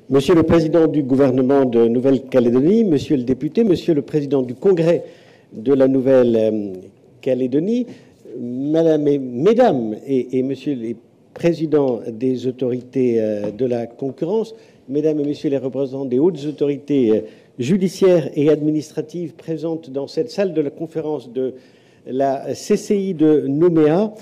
Monsieur le Président du gouvernement de Nouvelle-Calédonie, Monsieur le député, Monsieur le Président du Congrès de la Nouvelle-Calédonie, Mesdames et Messieurs les Présidents des autorités de la concurrence, Mesdames et Messieurs les représentants des hautes autorités judiciaires et administratives présentes dans cette salle de la conférence de la CCI de Nouméa,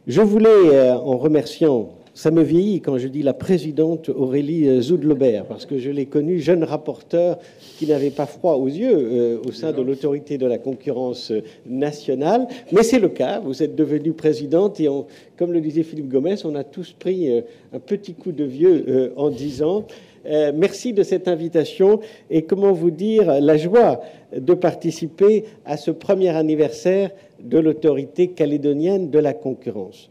je voulais, en remerciant, ça me vieillit quand je dis la présidente Aurélie Zoudlobert, parce que je l'ai connue jeune rapporteur qui n'avait pas froid aux yeux au sein de l'autorité de la concurrence nationale, mais c'est le cas, vous êtes devenue présidente et comme le disait Philippe Gomès, on a tous pris un petit coup de vieux en 10 ans. Merci de cette invitation et comment vous dire la joie de participer à ce premier anniversaire de l'autorité calédonienne de la concurrence.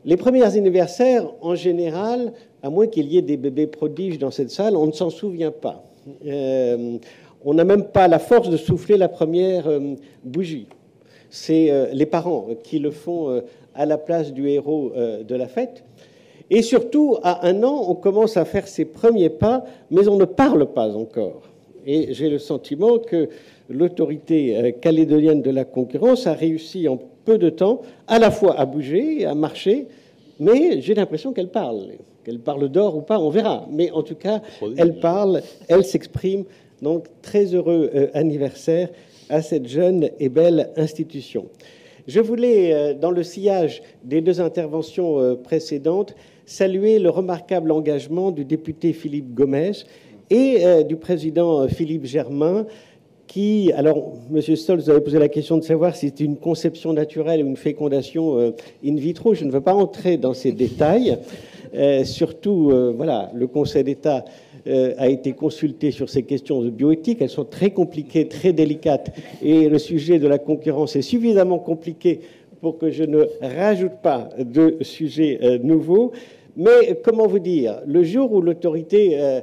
Les premiers anniversaires, en général, à moins qu'il y ait des bébés prodiges dans cette salle, on ne s'en souvient pas. On n'a même pas la force de souffler la première bougie. C'est les parents qui le font à la place du héros de la fête. Et surtout, à 1 an, on commence à faire ses premiers pas, mais on ne parle pas encore. Et j'ai le sentiment que l'autorité calédonienne de la concurrence a réussi en peu de temps à la fois à bouger, à marcher, mais j'ai l'impression qu'elle parle. Qu'elle parle d'or ou pas, on verra. Mais en tout cas, elle parle, elle s'exprime. Donc, très heureux anniversaire à cette jeune et belle institution. Je voulais, dans le sillage des 2 interventions précédentes, saluer le remarquable engagement du député Philippe Gomès et du président Philippe Germain, qui, alors, Monsieur Stolz, vous avez posé la question de savoir si c'était une conception naturelle ou une fécondation in vitro. Je ne veux pas entrer dans ces détails. Surtout, voilà, le Conseil d'État a été consulté sur ces questions de bioéthique. Elles sont très compliquées, très délicates, et le sujet de la concurrence est suffisamment compliqué pour que je ne rajoute pas de sujets nouveaux. Mais comment vous dire, le jour où l'autorité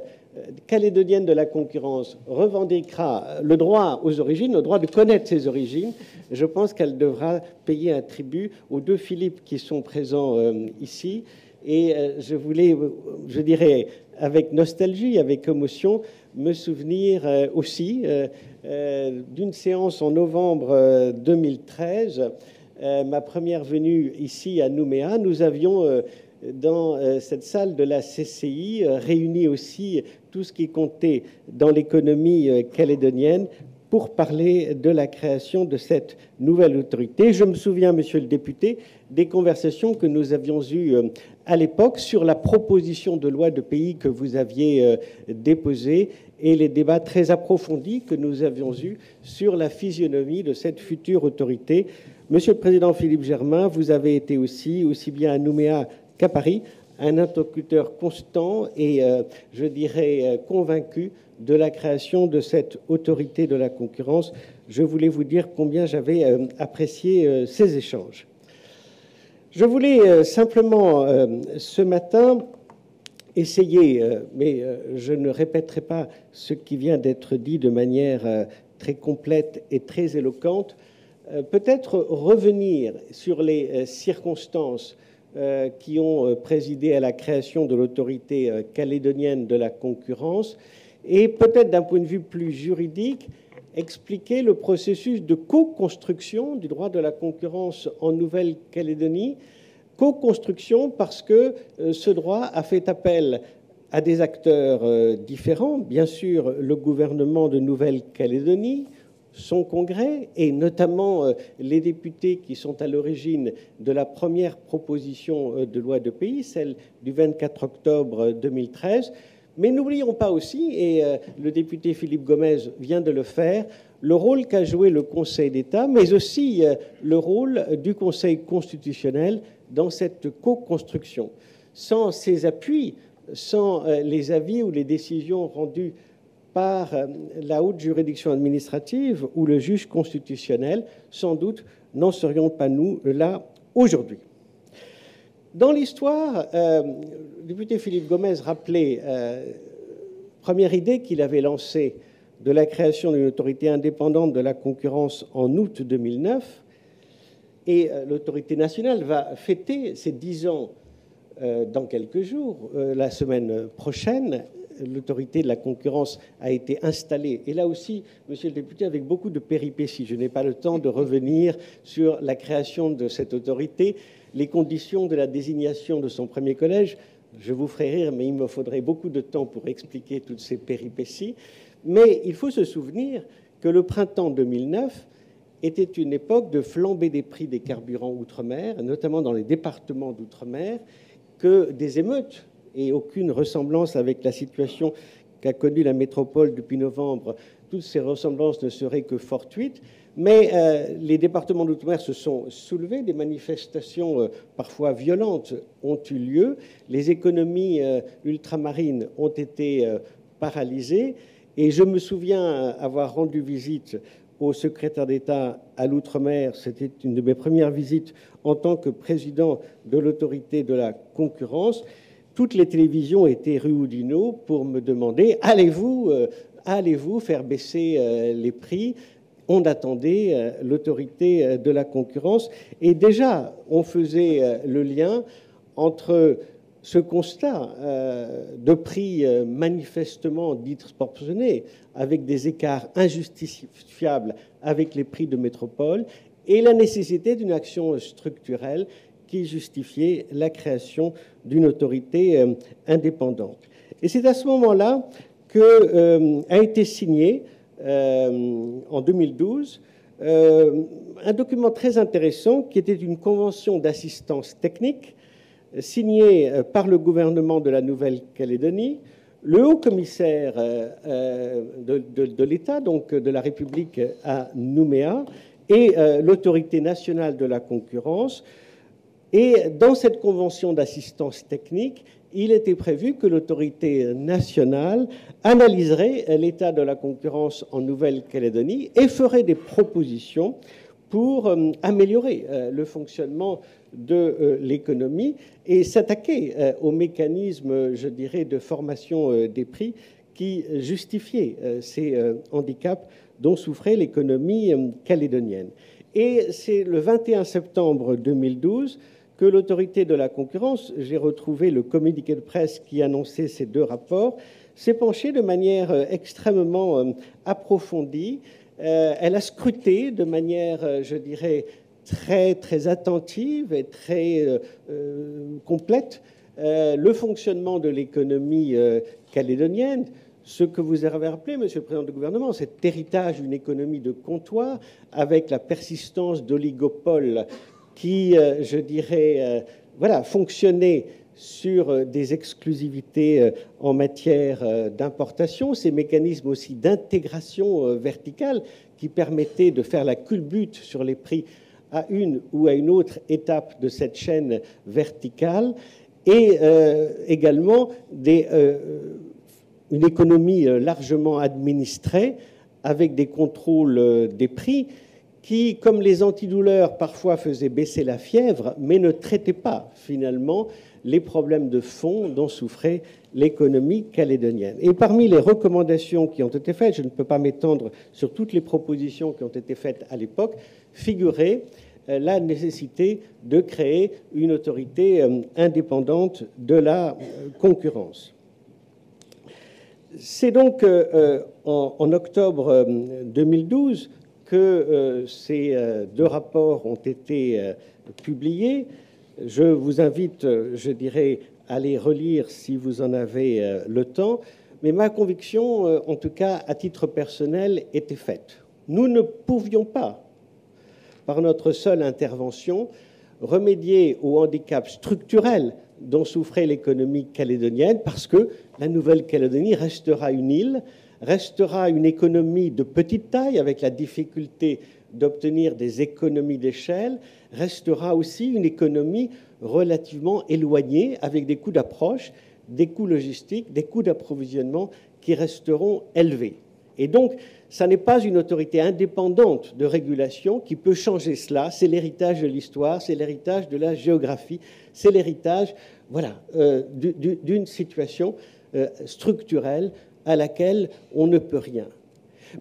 calédonienne de la concurrence revendiquera le droit aux origines, le droit de connaître ses origines, je pense qu'elle devra payer un tribut aux 2 Philippe qui sont présents ici. Et je voulais, je dirais, avec nostalgie, avec émotion, me souvenir aussi d'une séance en novembre 2013, ma première venue ici à Nouméa. Nous avions dans cette salle de la CCI réuni aussi tout ce qui comptait dans l'économie calédonienne pour parler de la création de cette nouvelle autorité. Je me souviens, monsieur le député, des conversations que nous avions eues à l'époque sur la proposition de loi de pays que vous aviez déposée et les débats très approfondis que nous avions eus sur la physionomie de cette future autorité. Monsieur le Président Philippe Germain, vous avez été aussi bien à Nouméa qu'à Paris, un interlocuteur constant et, je dirais, convaincu de la création de cette autorité de la concurrence. Je voulais vous dire combien j'avais apprécié ces échanges. Je voulais simplement, ce matin, essayer, mais je ne répéterai pas ce qui vient d'être dit de manière très complète et très éloquente, peut-être revenir sur les circonstances qui ont présidé à la création de l'autorité calédonienne de la concurrence et peut-être d'un point de vue plus juridique, expliquer le processus de co-construction du droit de la concurrence en Nouvelle-Calédonie. Co-construction parce que ce droit a fait appel à des acteurs différents, bien sûr le gouvernement de Nouvelle-Calédonie, son congrès et notamment les députés qui sont à l'origine de la première proposition de loi de pays, celle du 24 octobre 2013. Mais n'oublions pas aussi, et le député Philippe Gomès vient de le faire, le rôle qu'a joué le Conseil d'État, mais aussi le rôle du Conseil constitutionnel dans cette co-construction. Sans ces appuis, sans les avis ou les décisions rendues par la haute juridiction administrative ou le juge constitutionnel, sans doute n'en serions pas nous là aujourd'hui. Dans l'histoire, le député Philippe Gomès rappelait première idée qu'il avait lancée de la création d'une autorité indépendante de la concurrence en août 2009, et l'autorité nationale va fêter ses 10 ans dans quelques jours, la semaine prochaine. l'autorité de la concurrence a été installée. Et là aussi, monsieur le député, avec beaucoup de péripéties. Je n'ai pas le temps de revenir sur la création de cette autorité, les conditions de la désignation de son premier collège. Je vous ferai rire, mais il me faudrait beaucoup de temps pour expliquer toutes ces péripéties. Mais il faut se souvenir que le printemps 2009 était une époque de flambée des prix des carburants outre-mer, notamment dans les départements d'outre-mer, que des émeutes, et aucune ressemblance avec la situation qu'a connue la métropole depuis novembre, toutes ces ressemblances ne seraient que fortuites, mais les départements d'outre-mer se sont soulevés, des manifestations parfois violentes ont eu lieu, les économies ultramarines ont été paralysées, et je me souviens avoir rendu visite au secrétaire d'État à l'outre-mer. C'était une de mes premières visites en tant que président de l'autorité de la concurrence. Toutes les télévisions étaient Ruudino pour me demander allez-vous faire baisser les prix? On attendait l'autorité de la concurrence. Et déjà, on faisait le lien entre ce constat de prix manifestement disproportionnés, avec des écarts injustifiables avec les prix de métropole, et la nécessité d'une action structurelle qui justifiait la création d'une autorité indépendante. Et c'est à ce moment-là qu'a été signé, en 2012, un document très intéressant qui était une convention d'assistance technique signée par le gouvernement de la Nouvelle-Calédonie, le haut-commissaire de l'État, donc de la République à Nouméa, et l'autorité nationale de la concurrence. Et dans cette convention d'assistance technique, il était prévu que l'autorité nationale analyserait l'état de la concurrence en Nouvelle-Calédonie et ferait des propositions pour améliorer le fonctionnement de l'économie et s'attaquer aux mécanismes, je dirais, de formation des prix qui justifiaient ces handicaps dont souffrait l'économie calédonienne. Et c'est le 21 septembre 2012 que l'autorité de la concurrence, j'ai retrouvé le communiqué de presse qui annonçait ces deux rapports, s'est penchée de manière extrêmement approfondie. Elle a scruté de manière, je dirais, très attentive et très complète le fonctionnement de l'économie calédonienne. Ce que vous avez rappelé, Monsieur le Président du gouvernement, cet héritage d'une économie de comptoir avec la persistance d'oligopoles qui, je dirais, fonctionnaient sur des exclusivités en matière d'importation, ces mécanismes aussi d'intégration verticale qui permettaient de faire la culbute sur les prix à une ou à une autre étape de cette chaîne verticale, et également une économie largement administrée avec des contrôles des prix qui, comme les antidouleurs, parfois faisaient baisser la fièvre, mais ne traitaient pas finalement les problèmes de fond dont souffrait l'économie calédonienne. Et parmi les recommandations qui ont été faites, je ne peux pas m'étendre sur toutes les propositions qui ont été faites à l'époque, figurait la nécessité de créer une autorité indépendante de la concurrence. C'est donc en octobre 2012 que ces deux rapports ont été publiés. Je vous invite, je dirais, à les relire si vous en avez le temps, mais ma conviction, en tout cas à titre personnel, était faite. Nous ne pouvions pas, par notre seule intervention, remédier au handicap structurel dont souffrait l'économie calédonienne, parce que la Nouvelle-Calédonie restera une île, restera une économie de petite taille, avec la difficulté d'obtenir des économies d'échelle, restera aussi une économie relativement éloignée, avec des coûts d'approche, des coûts logistiques, des coûts d'approvisionnement qui resteront élevés. Et donc, ça n'est pas une autorité indépendante de régulation qui peut changer cela. C'est l'héritage de l'histoire, c'est l'héritage de la géographie, c'est l'héritage, d'une situation structurelle à laquelle on ne peut rien.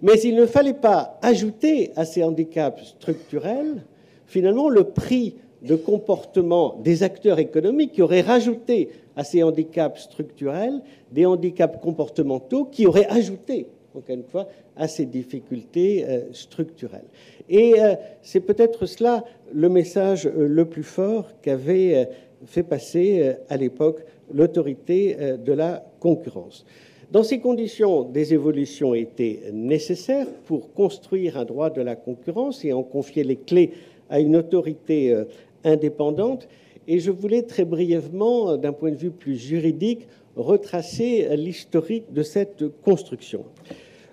Mais il ne fallait pas ajouter à ces handicaps structurels, finalement, le prix de comportement des acteurs économiques qui auraient rajouté à ces handicaps structurels des handicaps comportementaux qui auraient ajouté, encore une fois, à ces difficultés structurelles. Et c'est peut-être cela le message le plus fort qu'avait fait passer à l'époque l'autorité de la concurrence. Dans ces conditions, des évolutions étaient nécessaires pour construire un droit de la concurrence et en confier les clés à une autorité indépendante. Et je voulais très brièvement, d'un point de vue plus juridique, retracer l'historique de cette construction.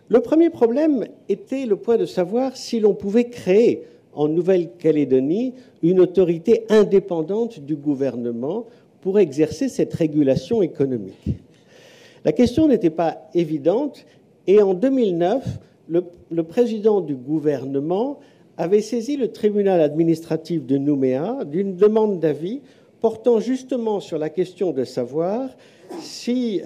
Le premier problème était le point de savoir si l'on pouvait créer en Nouvelle-Calédonie une autorité indépendante du gouvernement pour exercer cette régulation économique. La question n'était pas évidente et en 2009, le président du gouvernement avait saisi le tribunal administratif de Nouméa d'une demande d'avis portant justement sur la question de savoir si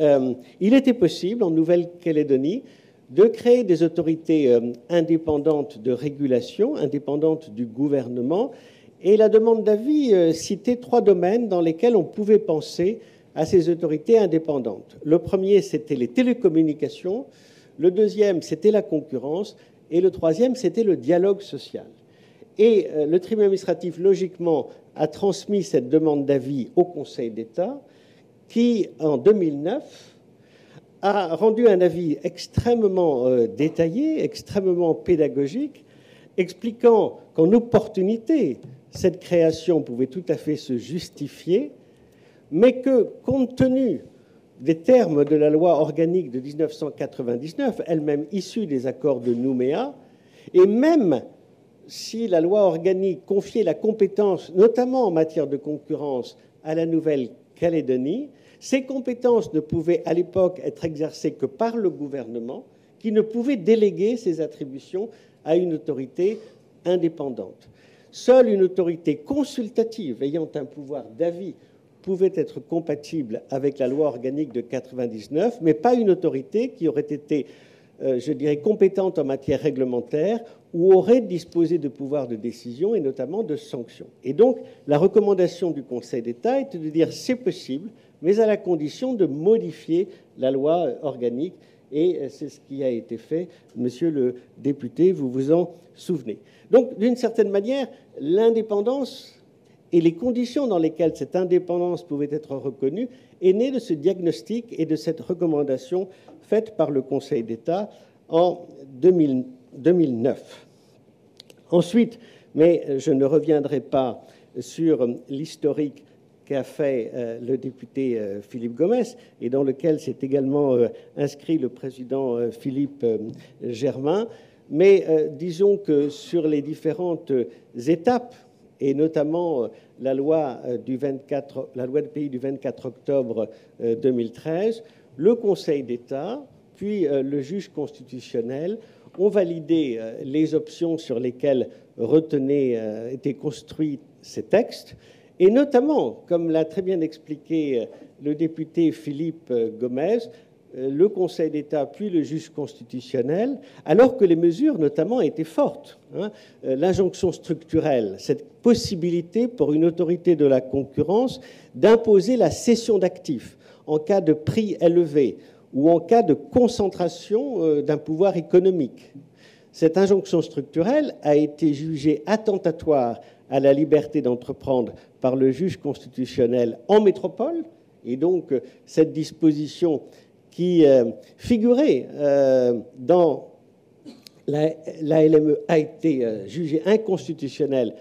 il était possible en Nouvelle-Calédonie de créer des autorités indépendantes de régulation, indépendantes du gouvernement. Et la demande d'avis citait 3 domaines dans lesquels on pouvait penser à ces autorités indépendantes. Le premier, c'était les télécommunications. Le deuxième, c'était la concurrence. Et le troisième, c'était le dialogue social. Et le tribunal administratif, logiquement, a transmis cette demande d'avis au Conseil d'État, qui, en 2009, a rendu un avis extrêmement détaillé, extrêmement pédagogique, expliquant qu'en opportunité, cette création pouvait tout à fait se justifier, mais que, compte tenu des termes de la loi organique de 1999, elle-même issue des accords de Nouméa, et même si la loi organique confiait la compétence, notamment en matière de concurrence, à la Nouvelle-Calédonie, ces compétences ne pouvaient à l'époque être exercées que par le gouvernement, qui ne pouvait déléguer ses attributions à une autorité indépendante. Seule une autorité consultative ayant un pouvoir d'avis pouvait être compatible avec la loi organique de 1999, mais pas une autorité qui aurait été, je dirais, compétente en matière réglementaire ou aurait disposé de pouvoirs de décision et notamment de sanctions. Et donc, la recommandation du Conseil d'État était de dire c'est possible, mais à la condition de modifier la loi organique. Et c'est ce qui a été fait, monsieur le député, vous vous en souvenez. Donc, d'une certaine manière, l'indépendance et les conditions dans lesquelles cette indépendance pouvait être reconnue est née de ce diagnostic et de cette recommandation faite par le Conseil d'État en 2009. Ensuite, mais je ne reviendrai pas sur l'historique qu'a fait le député Philippe Gomes et dans lequel s'est également inscrit le président Philippe Germain, mais disons que sur les différentes étapes, et notamment la loi de pays du 24 octobre 2013, le Conseil d'État, puis le juge constitutionnel ont validé les options sur lesquelles étaient construits ces textes, et notamment, comme l'a très bien expliqué le député Philippe Gomes, le Conseil d'État puis le juge constitutionnel, alors que les mesures notamment étaient fortes. L'injonction structurelle, cette possibilité pour une autorité de la concurrence d'imposer la cession d'actifs en cas de prix élevé ou en cas de concentration d'un pouvoir économique. Cette injonction structurelle a été jugée attentatoire à la liberté d'entreprendre par le juge constitutionnel en métropole, et donc cette disposition qui figurait dans la LME a été jugée inconstitutionnelle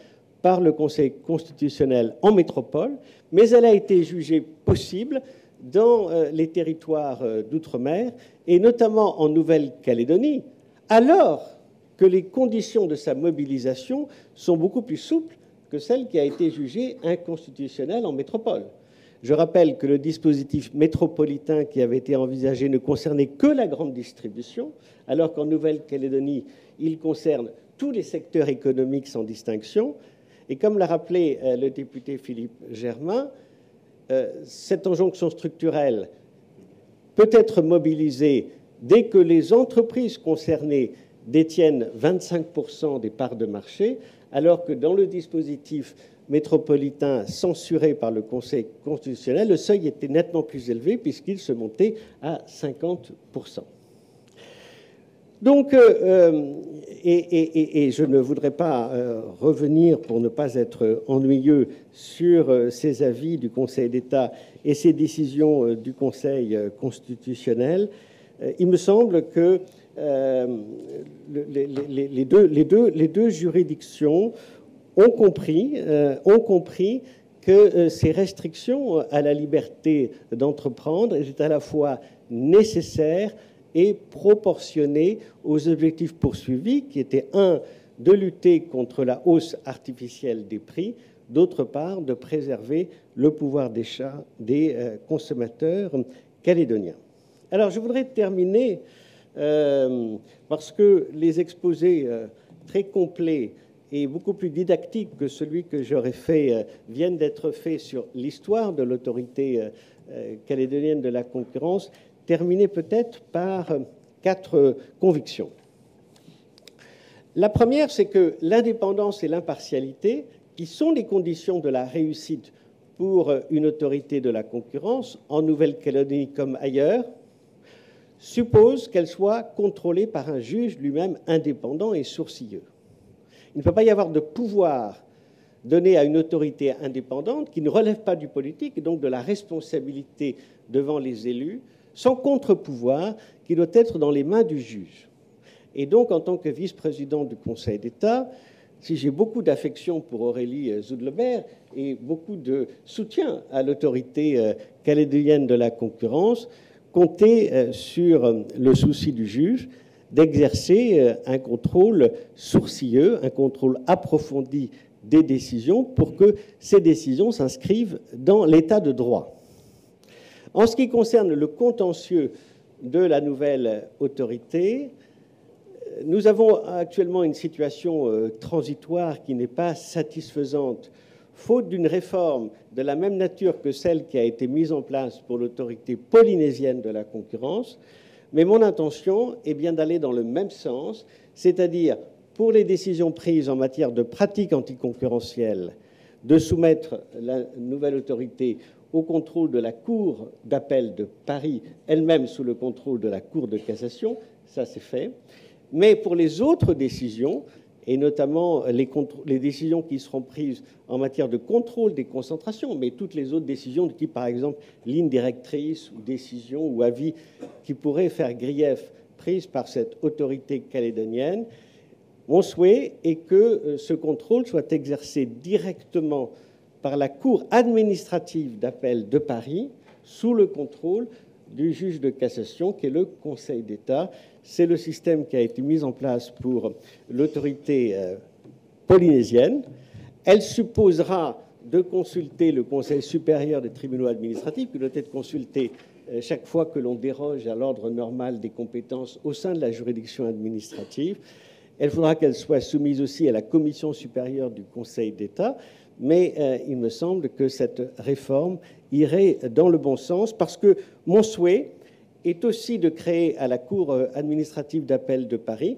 par le Conseil constitutionnel en métropole, mais elle a été jugée possible dans les territoires d'outre-mer, et notamment en Nouvelle-Calédonie, alors que les conditions de sa mobilisation sont beaucoup plus souples que celle qui a été jugée inconstitutionnelle en métropole. Je rappelle que le dispositif métropolitain qui avait été envisagé ne concernait que la grande distribution, alors qu'en Nouvelle-Calédonie, il concerne tous les secteurs économiques sans distinction. Et comme l'a rappelé le député Philippe Germain, cette injonction structurelle peut être mobilisée dès que les entreprises concernées détiennent 25% des parts de marché, alors que dans le dispositif métropolitains censurés par le Conseil constitutionnel, le seuil était nettement plus élevé puisqu'il se montait à 50%. Donc, et je ne voudrais pas revenir, pour ne pas être ennuyeux, sur ces avis du Conseil d'État et ces décisions du Conseil constitutionnel. Il me semble que les deux juridictions ont compris que ces restrictions à la liberté d'entreprendre étaient à la fois nécessaires et proportionnées aux objectifs poursuivis, qui étaient, un, de lutter contre la hausse artificielle des prix, d'autre part, de préserver le pouvoir d'achat des consommateurs calédoniens. Alors, je voudrais terminer, parce que les exposés très complets et beaucoup plus didactiques que celui que j'aurais fait viennent d'être faits sur l'histoire de l'autorité calédonienne de la concurrence, terminer peut-être par 4 convictions. La première, c'est que l'indépendance et l'impartialité, qui sont les conditions de la réussite pour une autorité de la concurrence, en Nouvelle-Calédonie comme ailleurs, supposent qu'elle soit contrôlée par un juge lui-même indépendant et sourcilleux. Il ne peut pas y avoir de pouvoir donné à une autorité indépendante qui ne relève pas du politique et donc de la responsabilité devant les élus, sans contre-pouvoir qui doit être dans les mains du juge. Et donc, en tant que vice-président du Conseil d'État, si j'ai beaucoup d'affection pour Aurélie Zoudlebert et beaucoup de soutien à l'autorité calédonienne de la concurrence, comptez sur le souci du juge d'exercer un contrôle sourcilleux, un contrôle approfondi des décisions pour que ces décisions s'inscrivent dans l'état de droit. En ce qui concerne le contentieux de la nouvelle autorité, nous avons actuellement une situation transitoire qui n'est pas satisfaisante, faute d'une réforme de la même nature que celle qui a été mise en place pour l'autorité polynésienne de la concurrence. Mais mon intention est bien d'aller dans le même sens, c'est-à-dire pour les décisions prises en matière de pratiques anticoncurrentielles, de soumettre la nouvelle autorité au contrôle de la Cour d'appel de Paris, elle-même sous le contrôle de la Cour de cassation, ça c'est fait. Mais pour les autres décisions, et notamment les décisions qui seront prises en matière de contrôle des concentrations, mais toutes les autres décisions de type, par exemple, ligne directrice ou décision ou avis qui pourraient faire grief prises par cette autorité calédonienne, mon souhait est que ce contrôle soit exercé directement par la Cour administrative d'appel de Paris, sous le contrôle du juge de cassation, qui est le Conseil d'État. C'est le système qui a été mis en place pour l'autorité polynésienne. Elle supposera de consulter le Conseil supérieur des tribunaux administratifs, qui doit être consulté chaque fois que l'on déroge à l'ordre normal des compétences au sein de la juridiction administrative. Il faudra qu'elle soit soumise aussi à la Commission supérieure du Conseil d'État, mais il me semble que cette réforme irait dans le bon sens, parce que mon souhait est aussi de créer à la Cour administrative d'appel de Paris,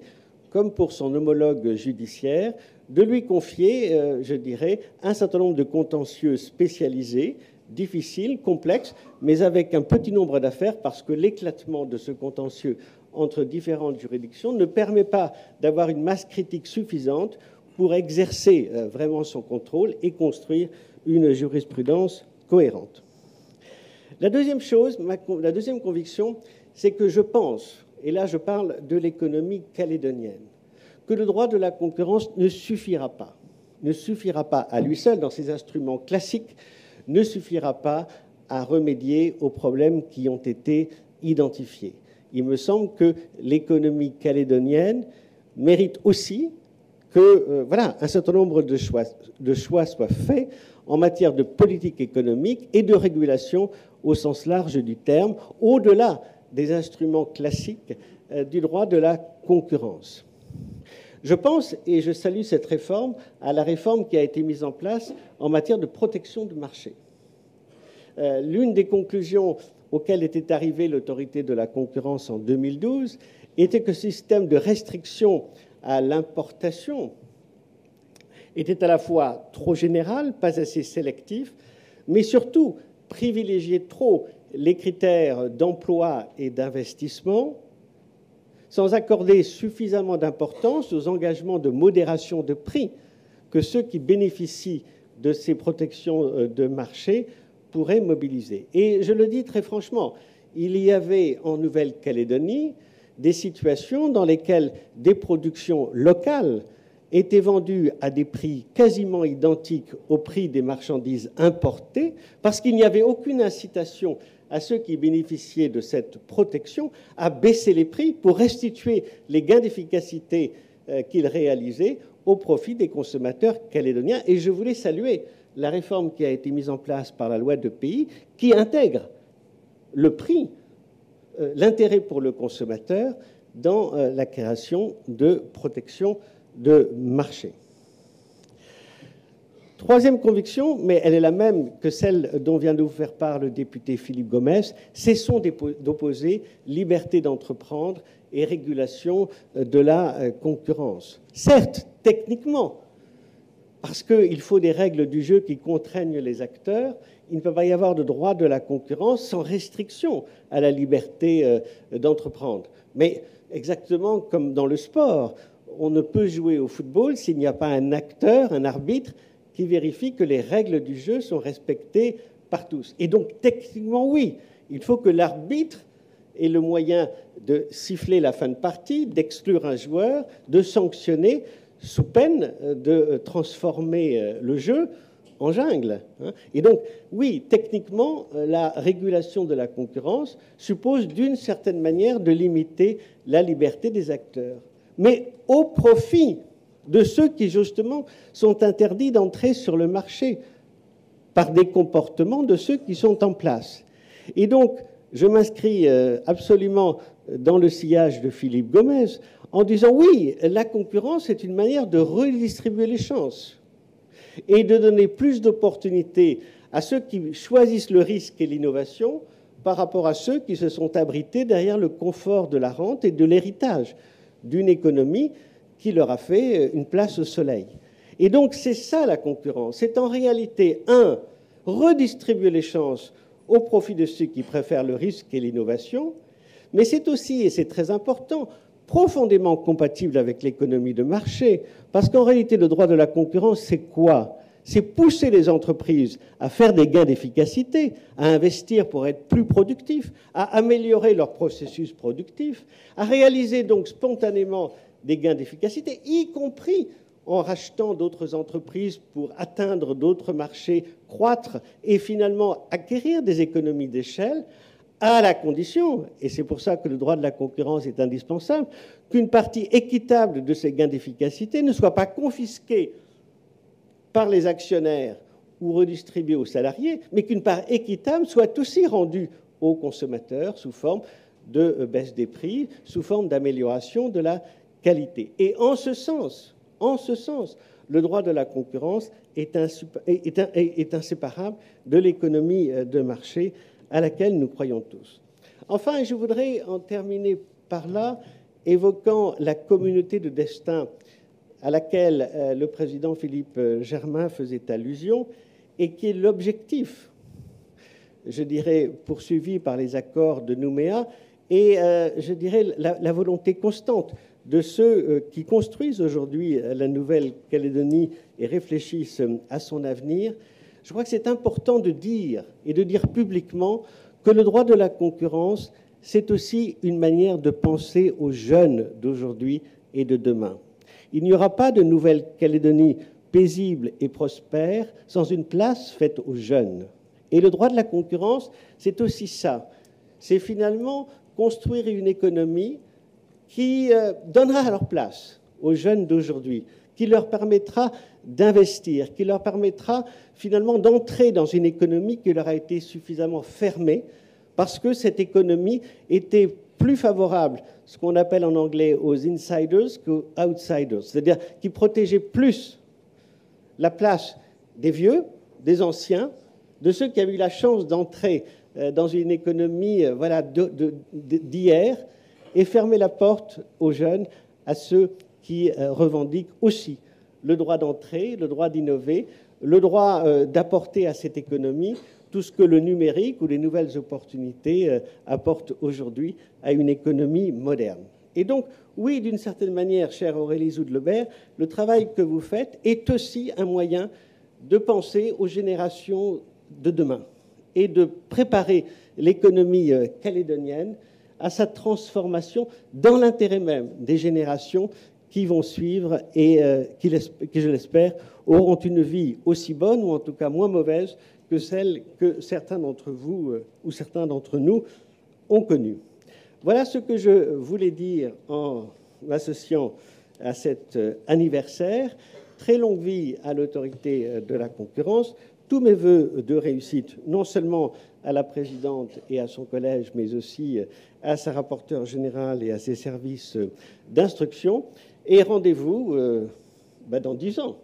comme pour son homologue judiciaire, de lui confier, je dirais, un certain nombre de contentieux spécialisés, difficiles, complexes, mais avec un petit nombre d'affaires, parce que l'éclatement de ce contentieux entre différentes juridictions ne permet pas d'avoir une masse critique suffisante pour exercer vraiment son contrôle et construire une jurisprudence cohérente. La deuxième chose, la deuxième conviction, c'est que je pense, et là je parle de l'économie calédonienne, que le droit de la concurrence ne suffira pas à lui seul, dans ses instruments classiques, ne suffira pas à remédier aux problèmes qui ont été identifiés. Il me semble que l'économie calédonienne mérite aussi que un certain nombre de choix soient faits en matière de politique économique et de régulation au sens large du terme, au-delà des instruments classiques du droit de la concurrence. Je pense, et je salue cette réforme, à la réforme qui a été mise en place en matière de protection du marché. L'une des conclusions auxquelles était arrivée l'autorité de la concurrence en 2012 était que ce système de restriction à l'importation était à la fois trop général, pas assez sélectif, mais surtout privilégiait trop les critères d'emploi et d'investissement, sans accorder suffisamment d'importance aux engagements de modération de prix que ceux qui bénéficient de ces protections de marché pourraient mobiliser. Et je le dis très franchement, il y avait en Nouvelle-Calédonie des situations dans lesquelles des productions locales étaient vendues à des prix quasiment identiques au prix des marchandises importées, parce qu'il n'y avait aucune incitation à ceux qui bénéficiaient de cette protection à baisser les prix pour restituer les gains d'efficacité qu'ils réalisaient au profit des consommateurs calédoniens. Et je voulais saluer la réforme qui a été mise en place par la loi de pays, qui intègre le prix, l'intérêt pour le consommateur dans la création de protection de marché. Troisième conviction, mais elle est la même que celle dont vient de vous faire part le député Philippe Gomès, cessons d'opposer liberté d'entreprendre et régulation de la concurrence. Certes, techniquement, parce qu'il faut des règles du jeu qui contraignent les acteurs, il ne peut pas y avoir de droit de la concurrence sans restriction à la liberté d'entreprendre. Mais exactement comme dans le sport, on ne peut jouer au football s'il n'y a pas un acteur, un arbitre, qui vérifie que les règles du jeu sont respectées par tous. Et donc, techniquement, oui, il faut que l'arbitre ait le moyen de siffler la fin de partie, d'exclure un joueur, de sanctionner, sous peine de transformer le jeu en jungle. Et donc, oui, techniquement, la régulation de la concurrence suppose d'une certaine manière de limiter la liberté des acteurs, mais au profit de ceux qui, justement, sont interdits d'entrer sur le marché par des comportements de ceux qui sont en place. Et donc, je m'inscris absolument dans le sillage de Philippe Gomès en disant oui, la concurrence est une manière de redistribuer les chances et de donner plus d'opportunités à ceux qui choisissent le risque et l'innovation par rapport à ceux qui se sont abrités derrière le confort de la rente et de l'héritage d'une économie qui leur a fait une place au soleil. Et donc, c'est ça la concurrence. C'est en réalité, redistribuer les chances au profit de ceux qui préfèrent le risque et l'innovation, mais c'est aussi, et c'est très important, profondément compatible avec l'économie de marché, parce qu'en réalité, le droit de la concurrence, c'est quoi? C'est pousser les entreprises à faire des gains d'efficacité, à investir pour être plus productifs, à améliorer leur processus productif, à réaliser donc spontanément des gains d'efficacité, y compris en rachetant d'autres entreprises pour atteindre d'autres marchés, croître et finalement acquérir des économies d'échelle, à la condition, et c'est pour ça que le droit de la concurrence est indispensable, qu'une partie équitable de ces gains d'efficacité ne soit pas confisquée par les actionnaires ou redistribuée aux salariés, mais qu'une part équitable soit aussi rendue aux consommateurs sous forme de baisse des prix, sous forme d'amélioration de la qualité. Et en ce sens, le droit de la concurrence est inséparable de l'économie de marché à laquelle nous croyons tous. Enfin, je voudrais en terminer par là, évoquant la communauté de destin à laquelle le président Philippe Germain faisait allusion et qui est l'objectif, je dirais, poursuivi par les accords de Nouméa et, je dirais, la volonté constante de ceux qui construisent aujourd'hui la Nouvelle-Calédonie et réfléchissent à son avenir. Je crois que c'est important de dire, et de dire publiquement, que le droit de la concurrence, c'est aussi une manière de penser aux jeunes d'aujourd'hui et de demain. Il n'y aura pas de Nouvelle-Calédonie paisible et prospère sans une place faite aux jeunes. Et le droit de la concurrence, c'est aussi ça. C'est finalement construire une économie qui donnera leur place aux jeunes d'aujourd'hui, qui leur permettra d'investir, qui leur permettra finalement d'entrer dans une économie qui leur a été suffisamment fermée parce que cette économie était plus favorable, ce qu'on appelle en anglais aux insiders qu'aux outsiders, c'est-à-dire qui protégeait plus la place des vieux, des anciens, de ceux qui avaient eu la chance d'entrer dans une économie d'hier et fermer la porte aux jeunes, à ceux qui revendiquent aussi le droit d'entrer, le droit d'innover, le droit d'apporter à cette économie tout ce que le numérique ou les nouvelles opportunités apportent aujourd'hui à une économie moderne. Et donc, oui, d'une certaine manière, chère Aurélie Zoudlebert, le travail que vous faites est aussi un moyen de penser aux générations de demain et de préparer l'économie calédonienne à sa transformation dans l'intérêt même des générations qui vont suivre et qui, je l'espère, auront une vie aussi bonne ou en tout cas moins mauvaise que celle que certains d'entre vous ou certains d'entre nous ont connue. Voilà ce que je voulais dire en m'associant à cet anniversaire. Très longue vie à l'autorité de la concurrence. Tous mes voeux de réussite, non seulement à la présidente et à son collège, mais aussi à sa rapporteure générale et à ses services d'instruction. Et rendez-vous dans 10 ans.